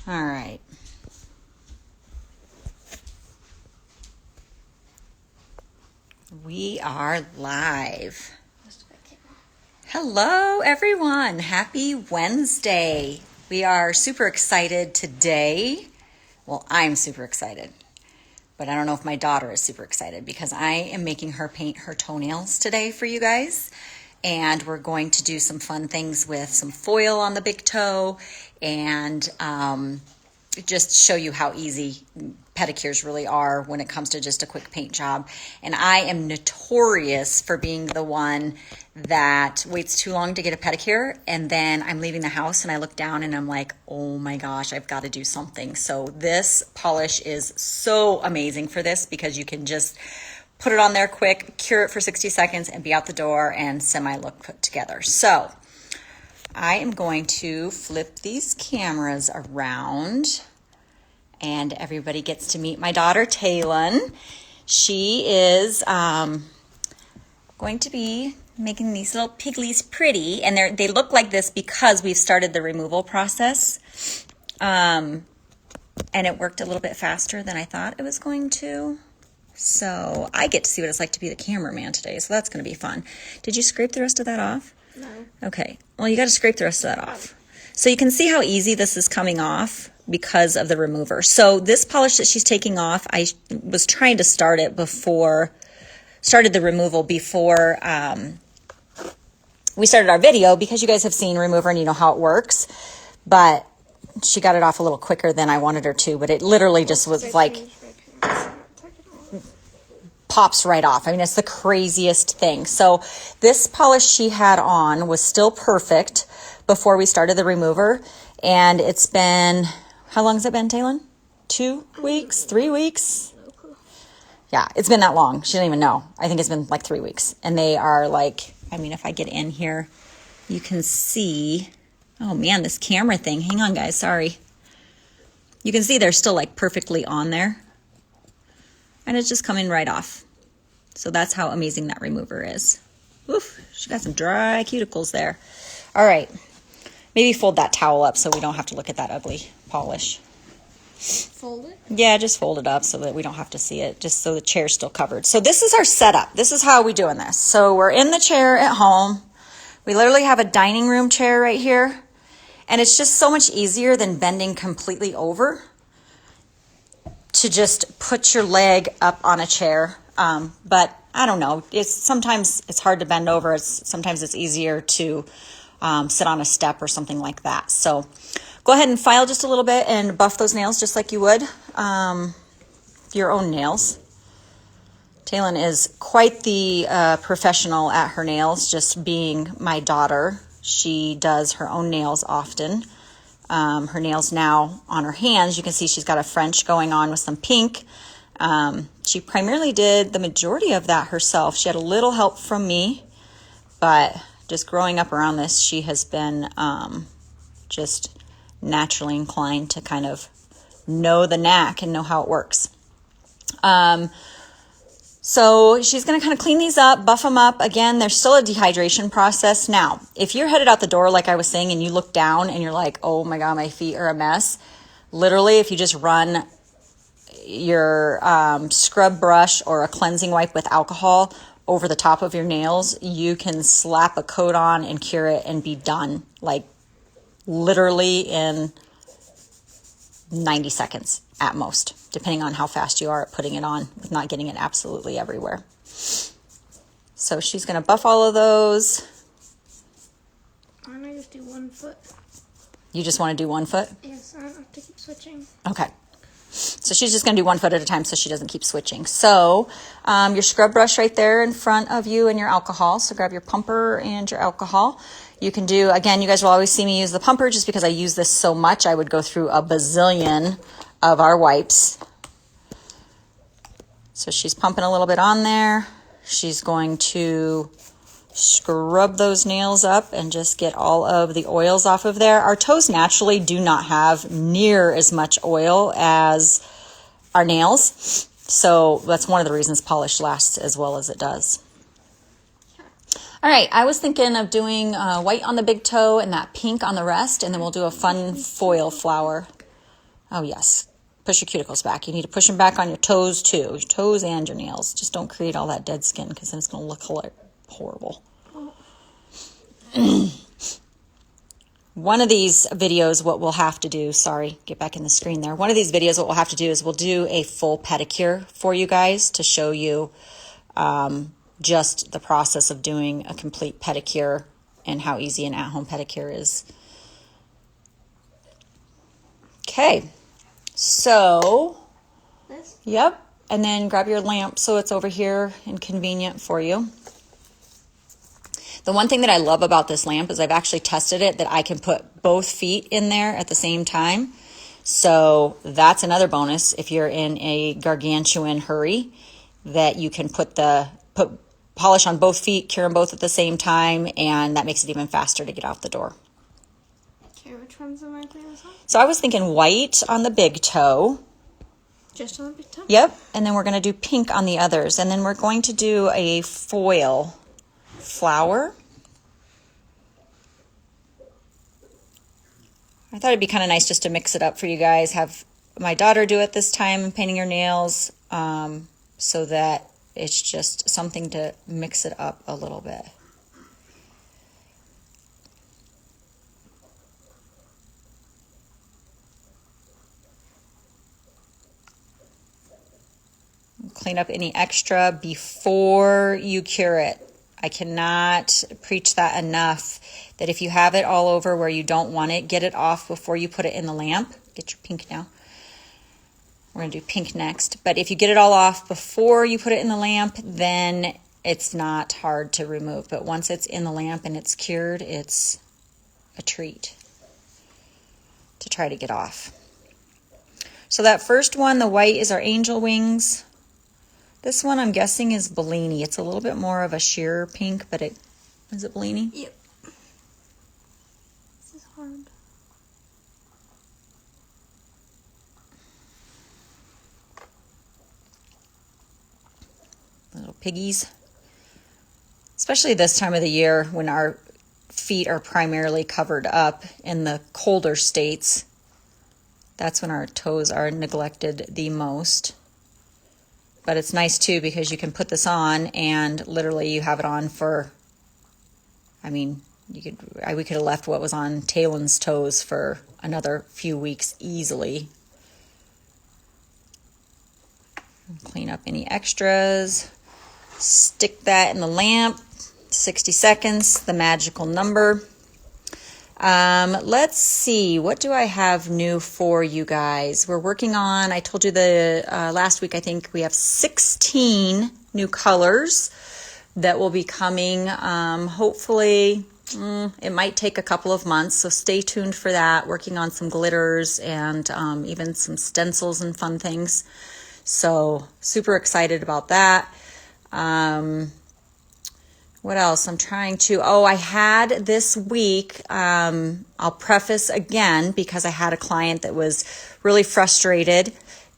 All right. We are live. Hello, everyone. Happy Wednesday. We are super excited today. Well, I'm super excited, but I don't know if my daughter is super excited because I am making her paint her toenails today for you guys. And we're going to do some fun things with some foil on the big toe and just show you how easy pedicures really are when it comes to just a quick paint job. And I am notorious for being the one that waits too long to get a pedicure, and then I'm leaving the house and I look down and I'm like, oh my gosh, I've got to do something. So this polish is so amazing for this because you can just put it on there quick, cure it for 60 seconds, and be out the door and semi-look put together. So I am going to flip these cameras around and everybody gets to meet my daughter, Taylin. She is going to be making these little piglies pretty, and they look like this because we've started the removal process. And it worked a little bit faster than I thought it was going to. So I get to see what it's like to be the cameraman today, so that's going to be fun. Did you scrape the rest of that off? No. Okay. Well, you got to scrape the rest of that off. So you can see how easy this is coming off because of the remover. So this polish that she's taking off, I was trying to started the removal before we started our video because you guys have seen remover and you know how it works. But she got it off a little quicker than I wanted her to, but it literally just was like pops right off. I mean, it's the craziest thing. So this polish she had on was still perfect before we started the remover. And it's been, how long has it been, Taylin? 2 weeks? 3 weeks? Yeah, it's been that long. She didn't even know. I think it's been like 3 weeks. And they are like, I mean, if I get in here, you can see, oh man, this camera thing. Hang on, guys, sorry. You can see they're still like perfectly on there. And it's just coming right off. So that's how amazing that remover is. Oof, she got some dry cuticles there. All right. Maybe fold that towel up so we don't have to look at that ugly polish. Fold it? Yeah, just fold it up so that we don't have to see it, just so the chair's still covered. So this is our setup. This is how we're doing this. So we're in the chair at home. We literally have a dining room chair right here. And it's just so much easier than bending completely over to just put your leg up on a chair. But I don't know. Sometimes it's hard to bend over. Sometimes it's easier to sit on a step or something like that. So go ahead and file just a little bit and buff those nails just like you would your own nails. Taylin is quite the professional at her nails, just being my daughter. She does her own nails often. Her nails now on her hands, you can see she's got a French going on with some pink. She primarily did the majority of that herself. She had a little help from me, but just growing up around this, she has been just naturally inclined to kind of know the knack and know how it works. So she's going to kind of clean these up, buff them up. Again, there's still a dehydration process. Now, if you're headed out the door, like I was saying, and you look down and you're like, oh my God, my feet are a mess. Literally, if you just run your scrub brush or a cleansing wipe with alcohol over the top of your nails, you can slap a coat on and cure it and be done. Like literally in 90 seconds at most, depending on how fast you are at putting it on with not getting it absolutely everywhere. So she's going to buff all of those. I'm going to just do 1 foot. You just want to do 1 foot? Yes, I don't have to keep switching. Okay. So she's just going to do 1 foot at a time so she doesn't keep switching. So your scrub brush right there in front of you and your alcohol. So grab your pumper and your alcohol. You can do, again, you guys will always see me use the pumper just because I use this so much. I would go through a bazillion of our wipes. So she's pumping a little bit on there. She's going to scrub those nails up and just get all of the oils off of there. Our toes naturally do not have near as much oil as our nails. So that's one of the reasons polish lasts as well as it does. All right, I was thinking of doing white on the big toe and that pink on the rest, and then we'll do a fun foil flower. Oh, yes. Push your cuticles back. You need to push them back on your toes, too. Your toes and your nails. Just don't create all that dead skin because then it's going to look horrible. One of these videos, what we'll have to do, sorry, get back in the screen there. One of these videos, what we'll have to do is we'll do a full pedicure for you guys to show you just the process of doing a complete pedicure and how easy an at-home pedicure is. Okay, so, yep, and then grab your lamp so it's over here and convenient for you. The one thing that I love about this lamp is I've actually tested it that I can put both feet in there at the same time. So that's another bonus if you're in a gargantuan hurry, that you can put polish on both feet, cure them both at the same time, and that makes it even faster to get out the door. Okay, which one's am I putting this on? So I was thinking white on the big toe. Just on the big toe? Yep, and then we're going to do pink on the others, and then we're going to do a foil flower. I thought it'd be kind of nice just to mix it up for you guys. Have my daughter do it this time, painting her nails, so that it's just something to mix it up a little bit. Clean up any extra before you cure it. I cannot preach that enough, that if you have it all over where you don't want it, get it off before you put it in the lamp. Get your pink now. We're going to do pink next. But if you get it all off before you put it in the lamp, then it's not hard to remove. But once it's in the lamp and it's cured, it's a treat to try to get off. So that first one, the white, is our angel wings. This one I'm guessing is Bellini. It's a little bit more of a sheer pink, but is it Bellini? Yep. This is hard. Little piggies. Especially this time of the year when our feet are primarily covered up in the colder states. That's when our toes are neglected the most. But it's nice too because you can put this on and literally you have it on for, I mean, we could have left what was on Talon's toes for another few weeks easily. Clean up any extras. Stick that in the lamp. 60 seconds, the magical number. Let's see, what do I have new for you guys? We're working on, I told you the last week, I think we have 16 new colors that will be coming. Hopefully, it might take a couple of months, so stay tuned for that. Working on some glitters and even some stencils and fun things. So super excited about that. What else? I'm trying to, I had this week, I'll preface again because I had a client that was really frustrated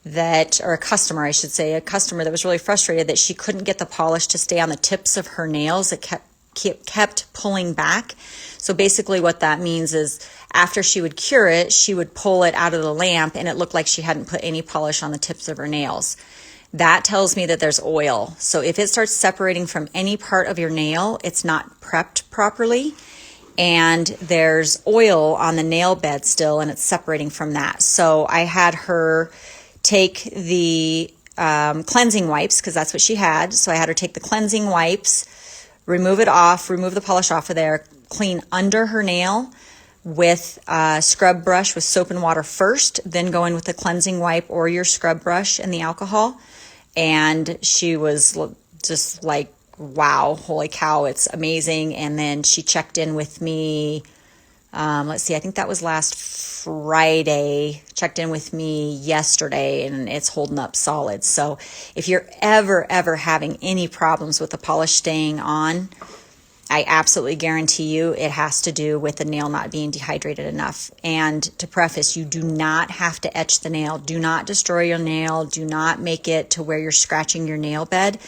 or a customer, I should say, a customer that was really frustrated that she couldn't get the polish to stay on the tips of her nails. It kept pulling back. So basically what that means is after she would cure it, she would pull it out of the lamp and it looked like she hadn't put any polish on the tips of her nails. That tells me that there's oil. So if it starts separating from any part of your nail, it's not prepped properly. And there's oil on the nail bed still, and it's separating from that. So I had her take the cleansing wipes, because that's what she had. So I had her take the cleansing wipes, remove it off, remove the polish off of there, clean under her nail with a scrub brush with soap and water first, then go in with the cleansing wipe or your scrub brush and the alcohol. And she was just like, wow, holy cow, it's amazing. And then she checked in with me, let's see, I think that was last Friday, checked in with me yesterday, and it's holding up solid. So if you're ever having any problems with the polish staying on, I absolutely guarantee you it has to do with the nail not being dehydrated enough. And to preface, you do not have to etch the nail. Do not destroy your nail. Do not make it to where you're scratching your nail bed.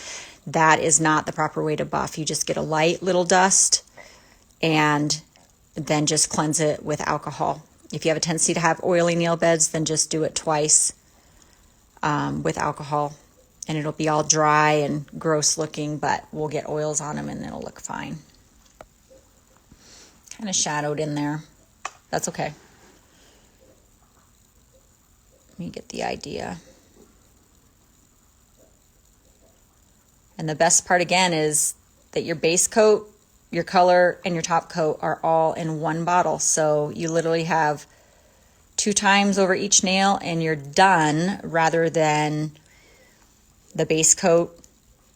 That is not the proper way to buff. You just get a light little dust and then just cleanse it with alcohol. If you have a tendency to have oily nail beds, then just do it twice with alcohol. And it'll be all dry and gross looking, but we'll get oils on them and it'll look fine. Kind of shadowed in there. That's okay. You get the idea. And the best part again is that your base coat, your color, and your top coat are all in one bottle. So you literally have 2 times over each nail and you're done, rather than the base coat,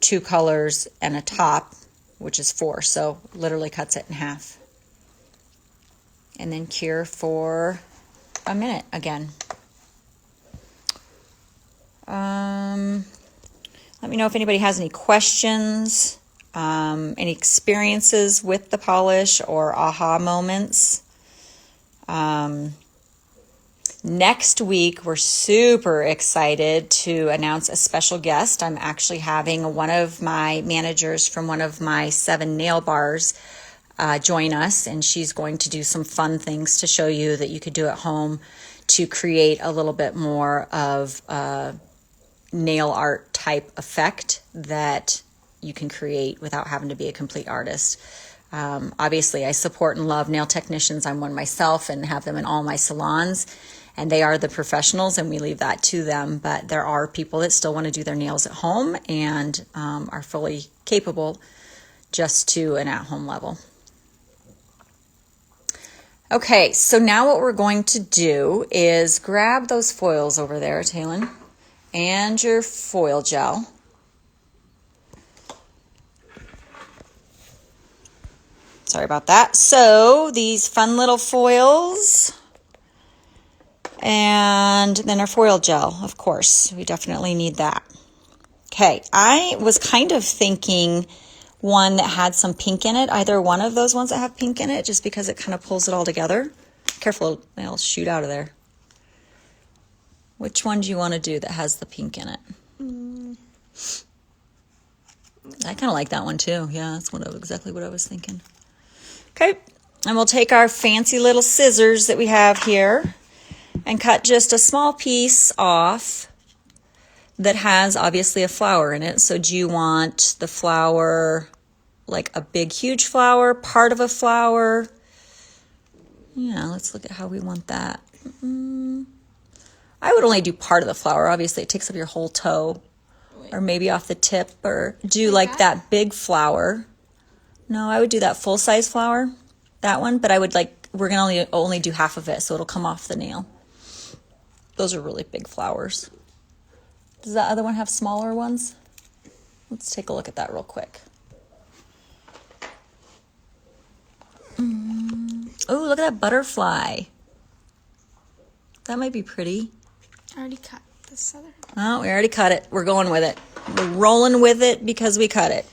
2 colors, and a top, which is 4. So literally cuts it in half. And then cure for a minute again. Let me know if anybody has any questions, any experiences with the polish or aha moments. Next week, we're super excited to announce a special guest. I'm actually having one of my managers from one of my 7 nail bars join us, and she's going to do some fun things to show you that you could do at home to create a little bit more of nail art type effect that you can create without having to be a complete artist. Obviously, I support and love nail technicians. I'm one myself and have them in all my salons, and they are the professionals and we leave that to them. But there are people that still want to do their nails at home and are fully capable just to an at-home level. Okay, so now what we're going to do is grab those foils over there, Talon, and your foil gel. Sorry about that. So these fun little foils, and then our foil gel, of course. We definitely need that. Okay, I was kind of thinking one that had some pink in it, either one of those ones that have pink in it, just because it kind of pulls it all together. Careful, they'll shoot out of there. Which one do you want to do that has the pink in it? I kind of like that one too. Yeah, that's exactly what I was thinking. Okay, and we'll take our fancy little scissors that we have here and cut just a small piece off that has obviously a flower in it. So do you want the flower like a big, huge flower, part of a flower? Yeah, let's look at how we want that. I would only do part of the flower. Obviously, it takes up your whole toe, or maybe off the tip, or do like that big flower. No, I would do that full-size flower, that one, but I would we're going to only do half of it, so it'll come off the nail. Those are really big flowers. Does that other one have smaller ones? Let's take a look at that real quick. Oh, look at that butterfly. That might be pretty. I already cut this other. Oh, we already cut it. We're going with it. We're rolling with it because we cut it.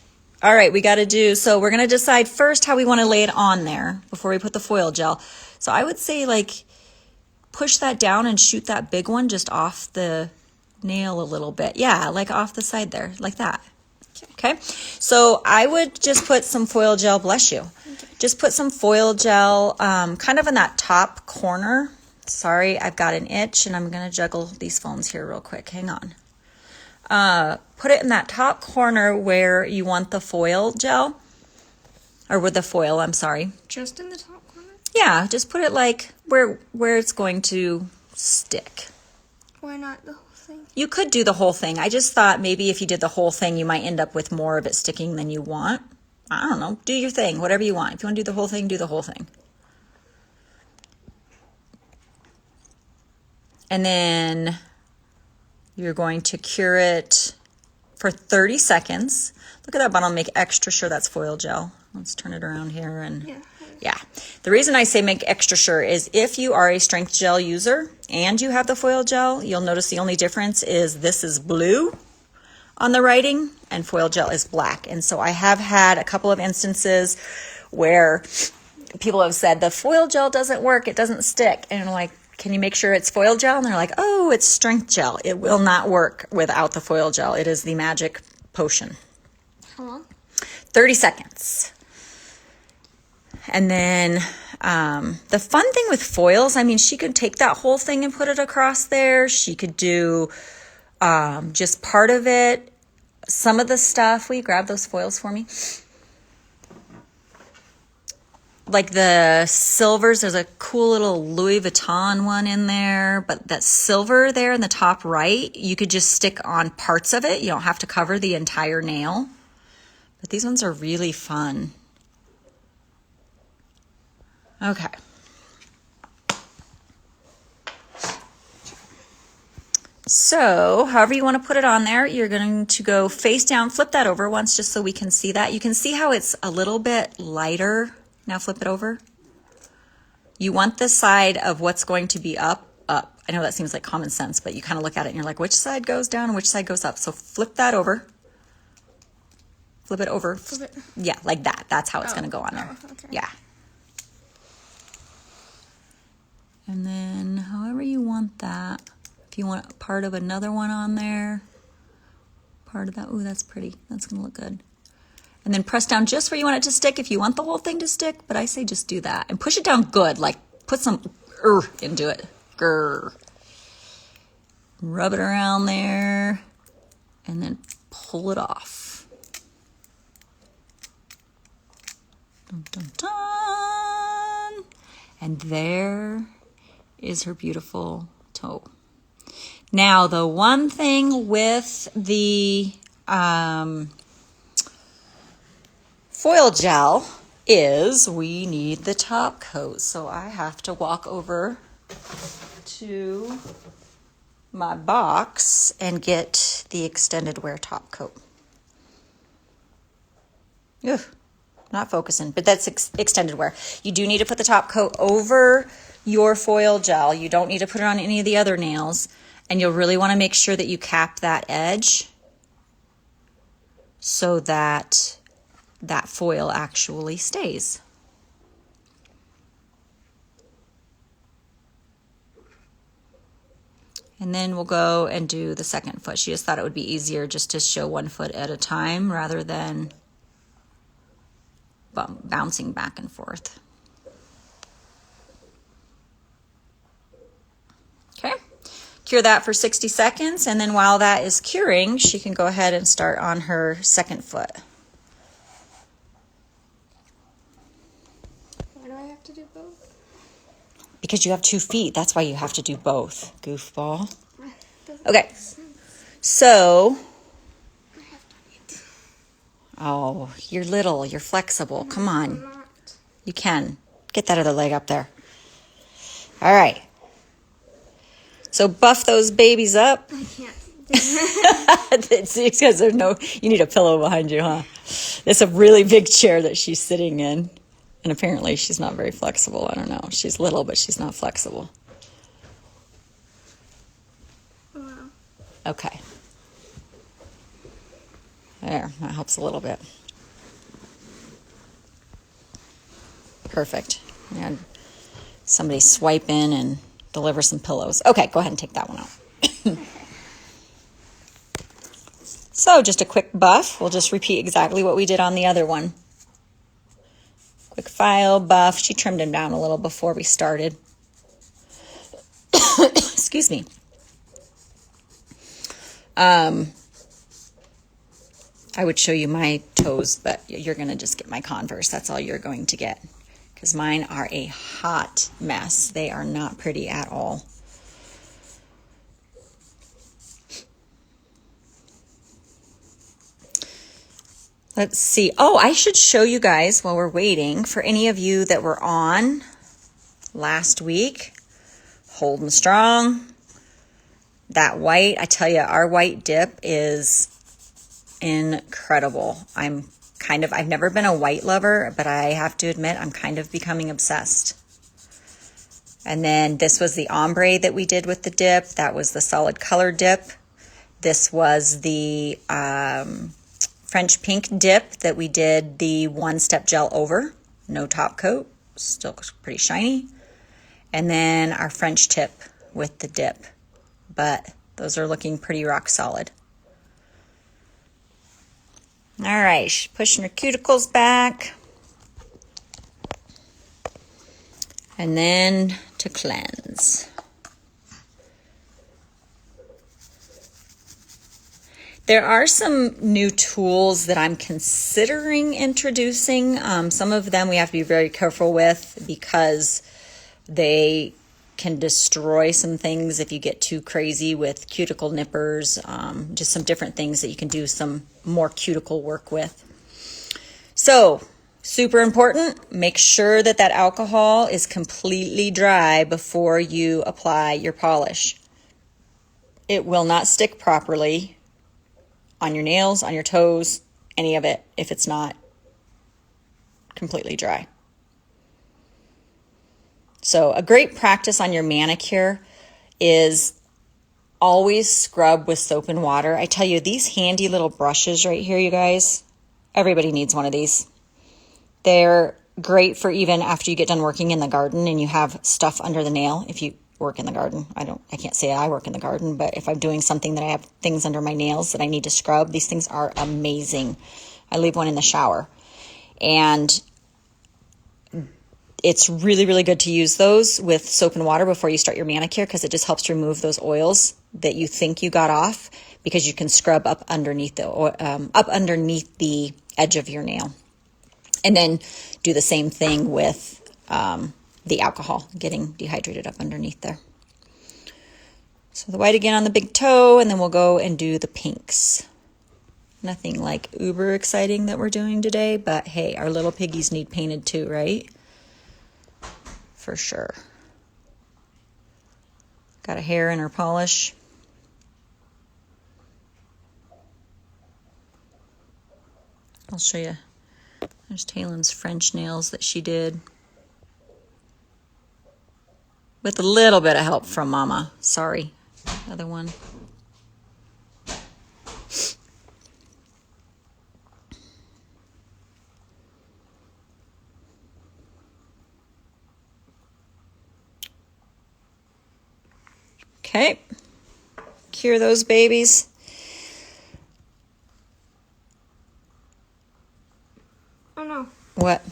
All right, we got to do, so we're going to decide first how we want to lay it on there before we put the foil gel. So I would say push that down and shoot that big one just off the nail a little bit. Yeah, like off the side there, like that. Okay, so I would just put some foil gel, bless you. Okay. Just put some foil gel kind of in that top corner. Sorry, I've got an itch and I'm going to juggle these phones here real quick. Hang on. Put it in that top corner where you want the foil gel, or with the foil, I'm sorry. Just in the top corner? Yeah, just put it where it's going to stick. Why not the whole thing? You could do the whole thing. I just thought maybe if you did the whole thing, you might end up with more of it sticking than you want. I don't know. Do your thing, whatever you want. If you want to do the whole thing, do the whole thing. And then you're going to cure it for 30 seconds. Look at that bottle. Make extra sure that's foil gel. Let's turn it around here. And yeah. The reason I say make extra sure is if you are a strength gel user and you have the foil gel, you'll notice the only difference is this is blue on the writing and foil gel is black. And so I have had a couple of instances where people have said the foil gel doesn't work, it doesn't stick. And I'm like, can you make sure it's foil gel? And they're like, oh, it's strength gel. It will not work without the foil gel. It is the magic potion. How long? 30 seconds. And then The fun thing with foils, I mean, she could take that whole thing and put it across there. She could do just part of it. Some of the stuff, will you grab those foils for me? Like the silvers, there's a cool little Louis Vuitton one in there, but that silver there in the top right, you could just stick on parts of it. You don't have to cover the entire nail. But these ones are really fun. Okay. So, however you want to put it on there, you're going to go face down, flip that over once just so we can see that. You can see how it's a little bit lighter. Now flip it over. You want the side of what's going to be up. I know that seems like common sense, but you kind of look at it and you're like, which side goes down and which side goes up? So flip that over. Flip it over. Flip it. Yeah, like that. That's how it's going to go on there. Okay. Yeah. And then however you want that. If you want part of another one on there. Part of that. Ooh, that's pretty. That's going to look good. And then press down just where you want it to stick if you want the whole thing to stick. But I say just do that. And push it down good. Like put some into it. Grr. Rub it around there. And then pull it off. Dun, dun, dun. And there is her beautiful toe. Now, the one thing with the foil gel is we need the top coat. So I have to walk over to my box and get the extended wear top coat. Ugh, not focusing, but that's extended wear. You do need to put the top coat over your foil gel. You don't need to put it on any of the other nails. And you'll really want to make sure that you cap that edge so that that foil actually stays. And then we'll go and do the second foot. She just thought it would be easier just to show one foot at a time rather than bouncing back and forth. Okay. Cure that for 60 seconds, and then while that is curing, she can go ahead and start on her second foot. Why do I have to do both? Because you have 2 feet. That's why you have to do both, goofball. Okay. So, oh, you're little. You're flexible. Come on. You can. Get that other leg up there. All right. So buff those babies up. I can't. It's because there's no, you need a pillow behind you, huh? It's a really big chair that she's sitting in. And apparently she's not very flexible. I don't know. She's little, but she's not flexible. Wow. Okay. There, that helps a little bit. Perfect. And somebody swipe in and deliver some pillows. Okay, go ahead and take that one out. So just a quick buff. We'll just repeat exactly what we did on the other one. Quick file, buff. She trimmed him down a little before we started. Excuse me. I would show you my toes, but you're going to just get my Converse. That's all you're going to get. Because mine are a hot mess. They are not pretty at all. Let's see. Oh, I should show you guys while we're waiting. For any of you that were on last week, hold them strong. That white, I tell you, our white dip is incredible. I've never been a white lover, but I have to admit I'm kind of becoming obsessed. And then this was the ombre that we did with the dip. That was the solid color dip. This was the French pink dip that we did the one-step gel over. No top coat. Still pretty shiny. And then our French tip with the dip. But those are looking pretty rock solid. All right, she's pushing her cuticles back. And then to cleanse. There are some new tools that I'm considering introducing. Some of them we have to be very careful with because they can destroy some things if you get too crazy with cuticle nippers, just some different things that you can do some more cuticle work with. So, super important, make sure that that alcohol is completely dry before you apply your polish. It will not stick properly on your nails, on your toes, any of it, if it's not completely dry. So a great practice on your manicure is always scrub with soap and water. I tell you, these handy little brushes right here, you guys, everybody needs one of these. They're great for even after you get done working in the garden and you have stuff under the nail. If you work in the garden, I can't say I work in the garden, but if I'm doing something that I have things under my nails that I need to scrub, these things are amazing. I leave one in the shower. And it's really, really good to use those with soap and water before you start your manicure because it just helps remove those oils that you think you got off because you can scrub up underneath the edge of your nail. And then do the same thing with the alcohol, getting dehydrated up underneath there. So the white again on the big toe, and then we'll go and do the pinks. Nothing like uber exciting that we're doing today, but hey, our little piggies need painted too, right? For sure. Got a hair in her polish. I'll show you. There's Talon's French nails that she did. With a little bit of help from Mama. Sorry. Other one. Okay. Cure those babies. Oh no. What?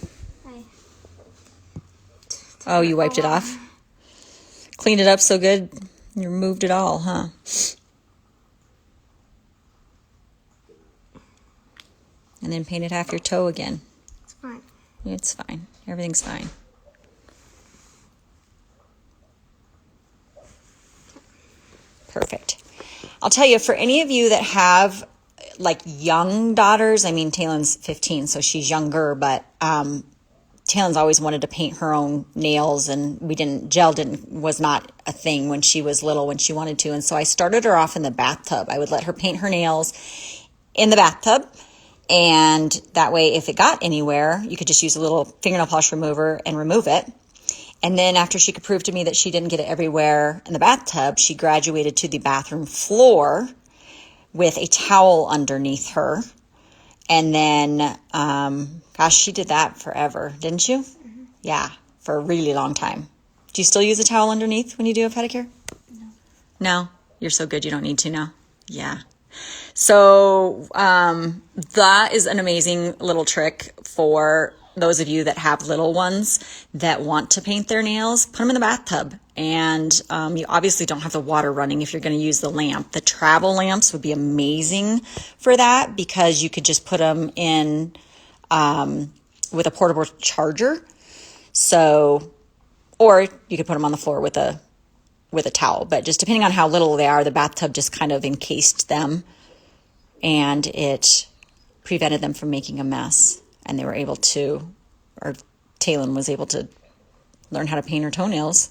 Oh, you wiped it off? Cleaned it up so good, you removed it all, huh? And then painted half your toe again. It's fine. It's fine. Everything's fine. Perfect. I'll tell you, for any of you that have like young daughters, I mean, Talon's 15, so she's younger, but Talon's always wanted to paint her own nails, and gel was not a thing when she was little, when she wanted to. And so I started her off in the bathtub. I would let her paint her nails in the bathtub. And that way, if it got anywhere, you could just use a little fingernail polish remover and remove it. And then after she could prove to me that she didn't get it everywhere in the bathtub, she graduated to the bathroom floor with a towel underneath her. And then, gosh, she did that forever, didn't you? Mm-hmm. Yeah, for a really long time. Do you still use a towel underneath when you do a pedicure? No. No? You're so good you don't need to now? Yeah. So that is an amazing little trick for those of you that have little ones that want to paint their nails. Put them in the bathtub. And you obviously don't have the water running if you're going to use the lamp. The travel lamps would be amazing for that because you could just put them in with a portable charger. So, or you could put them on the floor with a towel. But just depending on how little they are, the bathtub just kind of encased them and it prevented them from making a mess. And they were able to, or Talon was able to learn how to paint her toenails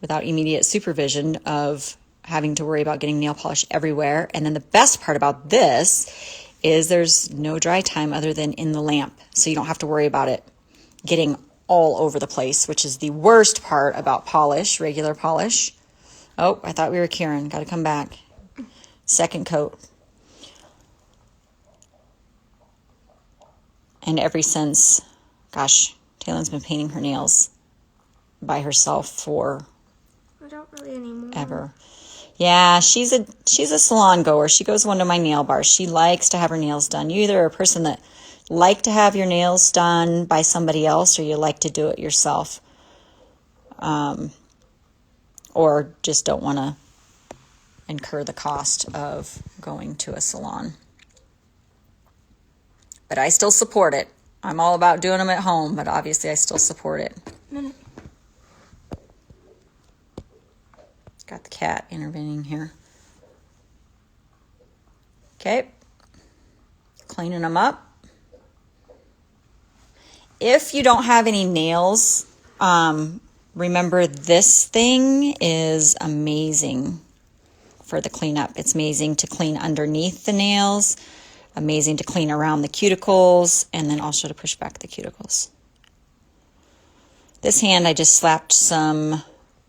without immediate supervision of having to worry about getting nail polish everywhere. And then the best part about this is there's no dry time other than in the lamp. So you don't have to worry about it getting all over the place, which is the worst part about polish, regular polish. Oh, I thought we were curing. Got to come back. Second coat. And ever since, gosh, Talon's been painting her nails by herself for I don't really anymore. Ever. Yeah, she's a salon goer. She goes one to my nail bar. She likes to have her nails done. You either are a person that like to have your nails done by somebody else or you like to do it yourself. or just don't want to incur the cost of going to a salon. But I still support it. I'm all about doing them at home, but obviously I still support it. Got the cat intervening here. Okay. Cleaning them up. If you don't have any nails, remember this thing is amazing for the cleanup. It's amazing to clean underneath the nails, amazing to clean around the cuticles, and then also to push back the cuticles. This hand, I just slapped some,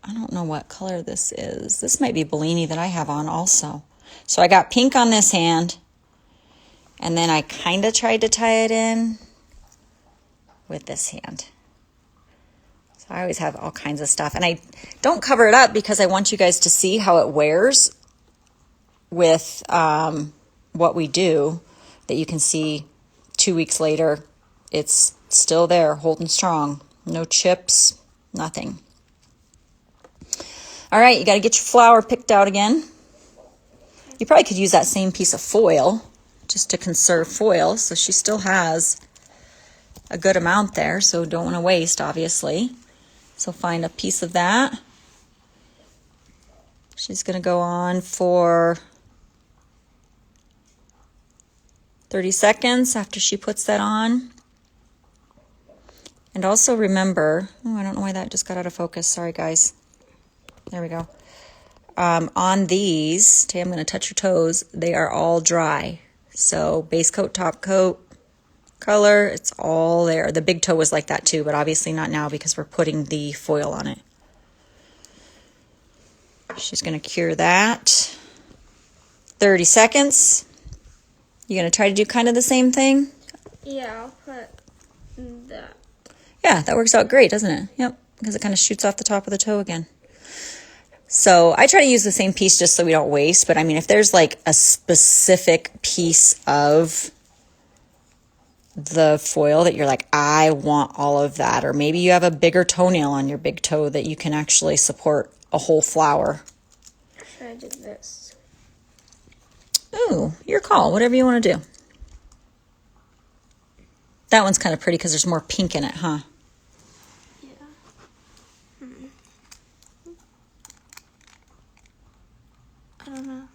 I don't know what color this is. This might be Bellini that I have on also. So I got pink on this hand, and then I kind of tried to tie it in with this hand. So I always have all kinds of stuff. And I don't cover it up because I want you guys to see how it wears with what we do, that you can see 2 weeks later, it's still there, holding strong. No chips, nothing. All right, you got to get your flour picked out again. You probably could use that same piece of foil just to conserve foil. So she still has a good amount there, so don't want to waste, obviously. So find a piece of that. She's going to go on for 30 seconds after she puts that on. And also remember, oh, I don't know why that just got out of focus. Sorry, guys. There we go. On these, I'm going to touch your toes. They are all dry. So base coat, top coat, color, it's all there. The big toe was like that too, but obviously not now because we're putting the foil on it. She's going to cure that. 30 seconds. You're going to try to do kind of the same thing? Yeah, I'll put that. Yeah, that works out great, doesn't it? Yep, because it kind of shoots off the top of the toe again. So I try to use the same piece just so we don't waste, but I mean, if there's like a specific piece of the foil that you're like, I want all of that, or maybe you have a bigger toenail on your big toe that you can actually support a whole flower. Should I do this? Ooh, your call, whatever you want to do. That one's kind of pretty because there's more pink in it, huh? Yeah. I don't know. Are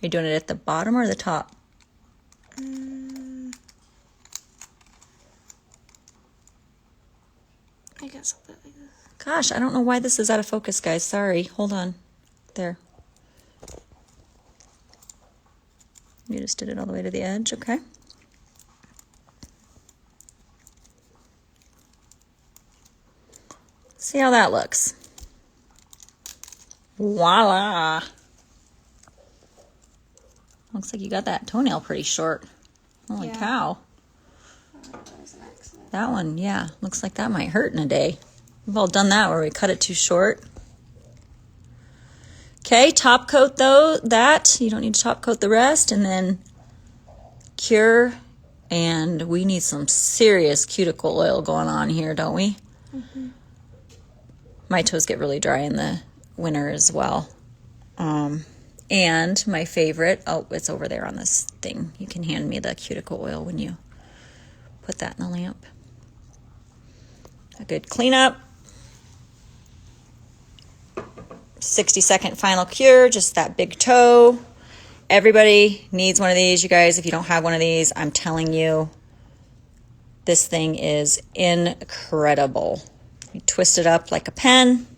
you doing it at the bottom or the top? I guess I'll put it like this. Gosh, I don't know why this is out of focus, guys. Sorry. Hold on. There. You just did it all the way to the edge. Okay. See how that looks. Voila. Looks like you got that toenail pretty short. Holy Yeah. cow. That was an accident. That one, yeah. Looks like that might hurt in a day. We've all done that where we cut it too short. Okay, top coat though, that. You don't need to top coat the rest. And then cure. And we need some serious cuticle oil going on here, don't we? Mm-hmm. My toes get really dry in the winter as well. And my favorite, oh, it's over there on this thing. You can hand me the cuticle oil when you put that in the lamp. A good cleanup. 60-second final cure, just that big toe. Everybody needs one of these, you guys. If you don't have one of these, I'm telling you, this thing is incredible. You twist it up like a pen.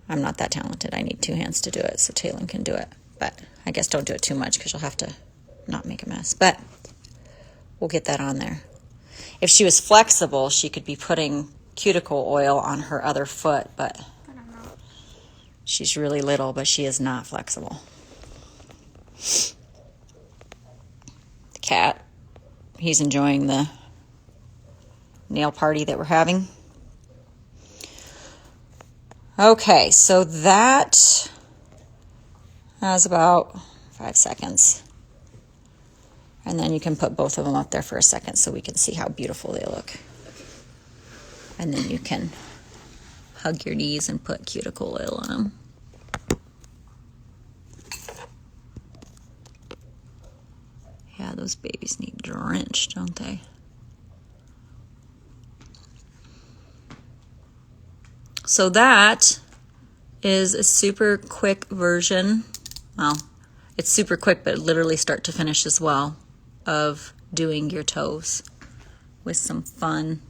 I'm not that talented. I need 2 hands to do it, so Taylor can do it. But I guess don't do it too much because you'll have to not make a mess. But we'll get that on there. If she was flexible, she could be putting cuticle oil on her other foot, but I don't know. she's really little, but she is not flexible. The cat, he's enjoying the nail party that we're having. Okay, so that has about 5 seconds. And then you can put both of them up there for a second so we can see how beautiful they look. And then you can hug your knees and put cuticle oil on them. Yeah, those babies need drenched, don't they? So that is a super quick version. Well, it's super quick, but literally start to finish as well, of doing your toes with some fun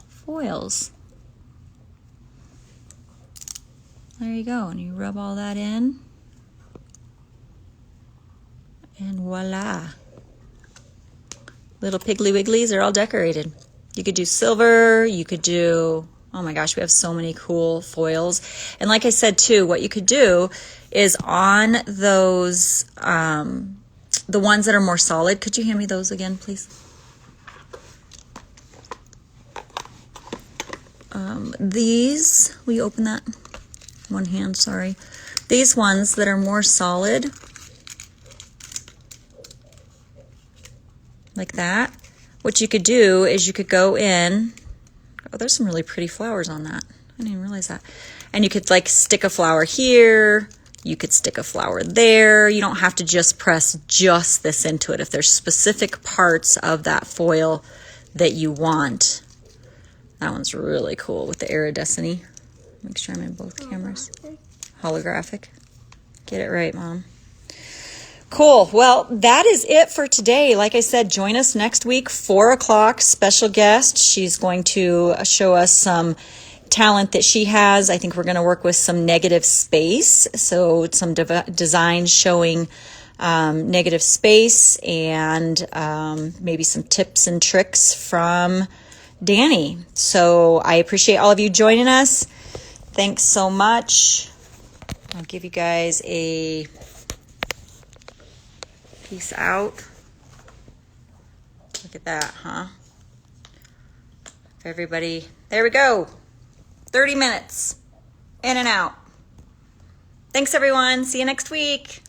foils. There you go, and you rub all that in, and voila. Little Piggly Wigglies are all decorated. You could do silver, you could do, oh my gosh, we have so many cool foils. And like I said too, what you could do is on those, the ones that are more solid, could you hand me those again, please? These, will you open that? One hand, sorry. These ones that are more solid, like that, what you could do is you could go in, oh, there's some really pretty flowers on that. I didn't even realize that. And you could like stick a flower here, you could stick a flower there. You don't have to just press just this into it. If there's specific parts of that foil that you want. That one's really cool with the iridescent. Make sure I'm in both cameras. Holographic. Get it right, Mom. Cool. Well, that is it for today. Like I said, join us next week, 4 o'clock, special guest. She's going to show us some talent that she has. I think we're going to work with some negative space. So some designs showing negative space and maybe some tips and tricks from Danny. So I appreciate all of you joining us. Thanks so much. I'll give you guys a peace out. Look at that, huh? Everybody, there we go. 30 minutes in and out. Thanks everyone. See you next week.